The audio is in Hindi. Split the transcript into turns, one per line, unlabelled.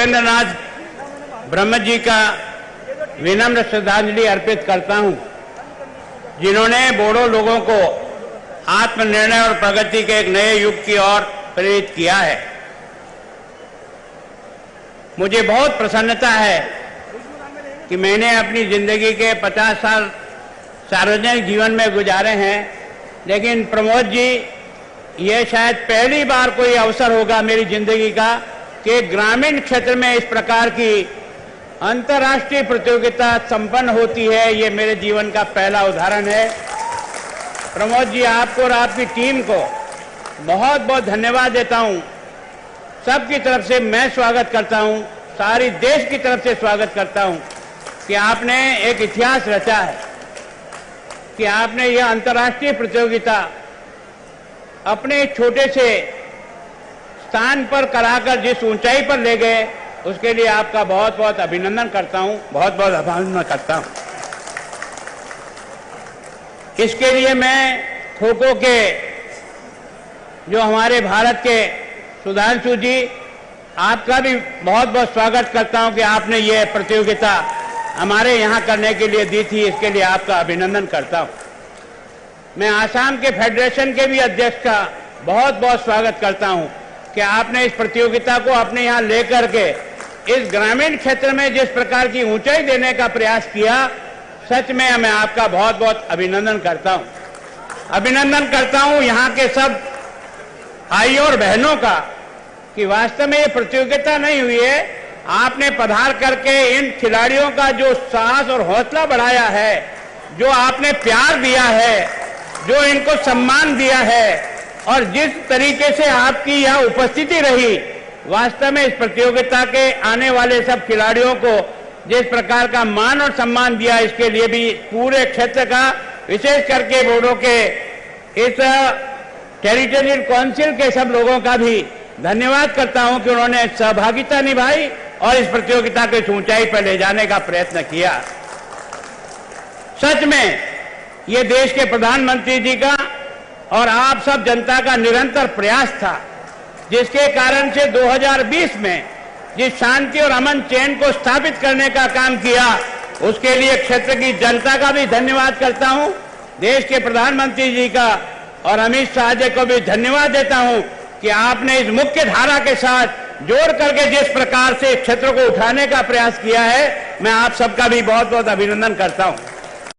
भूपेंद्र नाथ ब्रह्म जी का विनम्र श्रद्धांजलि अर्पित करता हूं, जिन्होंने बोडो लोगों को आत्मनिर्णय और प्रगति के एक नए युग की ओर प्रेरित किया है। मुझे बहुत प्रसन्नता है कि मैंने अपनी जिंदगी के 50 साल सार्वजनिक जीवन में गुजारे हैं, लेकिन प्रमोद जी, ये शायद पहली बार कोई अवसर होगा मेरी जिंदगी का कि ग्रामीण क्षेत्र में इस प्रकार की अंतर्राष्ट्रीय प्रतियोगिता संपन्न होती है। ये मेरे जीवन का पहला उदाहरण है। प्रमोद जी, आपको और आपकी टीम को बहुत बहुत धन्यवाद देता हूं। सबकी तरफ से मैं स्वागत करता हूं, सारी देश की तरफ से स्वागत करता हूं कि आपने एक इतिहास रचा है, कि आपने यह अंतर्राष्ट्रीय प्रतियोगिता अपने छोटे से स्थान पर कराकर जिस ऊंचाई पर ले गए, उसके लिए आपका बहुत बहुत अभिनंदन करता हूं, बहुत बहुत अभिनंदन करता हूं। इसके लिए मैं खो खो के जो हमारे भारत के सुधांशु जी, आपका भी बहुत बहुत स्वागत करता हूं कि आपने ये प्रतियोगिता हमारे यहां करने के लिए दी थी। इसके लिए आपका अभिनंदन करता हूं। मैं आसाम के फेडरेशन के भी अध्यक्ष का बहुत बहुत स्वागत करता हूं कि आपने इस प्रतियोगिता को अपने यहां लेकर के इस ग्रामीण क्षेत्र में जिस प्रकार की ऊंचाई देने का प्रयास किया, सच में मैं आपका बहुत बहुत अभिनंदन करता हूं। अभिनंदन करता हूं यहां के सब भाइयों और बहनों का कि वास्तव में ये प्रतियोगिता नहीं हुई है, आपने पधार करके इन खिलाड़ियों का जो साहस और हौसला बढ़ाया है, जो आपने प्यार दिया है, जो इनको सम्मान दिया है, और जिस तरीके से आपकी यह उपस्थिति रही, वास्तव में इस प्रतियोगिता के आने वाले सब खिलाड़ियों को जिस प्रकार का मान और सम्मान दिया, इसके लिए भी पूरे क्षेत्र का, विशेष करके बोडो के इस टेरिटोरियल काउंसिल के सब लोगों का भी धन्यवाद करता हूं कि उन्होंने सहभागिता निभाई और इस प्रतियोगिता को इस ऊंचाई पर ले जाने का प्रयत्न किया। सच में ये देश के प्रधानमंत्री जी का और आप सब जनता का निरंतर प्रयास था, जिसके कारण से 2020 में जिस शांति और अमन चैन को स्थापित करने का काम किया, उसके लिए क्षेत्र की जनता का भी धन्यवाद करता हूं। देश के प्रधानमंत्री जी का और अमित शाह जी को भी धन्यवाद देता हूं कि आपने इस मुख्य धारा के साथ जोड़ करके जिस प्रकार से क्षेत्र को उठाने का प्रयास किया है, मैं आप सबका भी बहुत बहुत अभिनंदन करता हूं।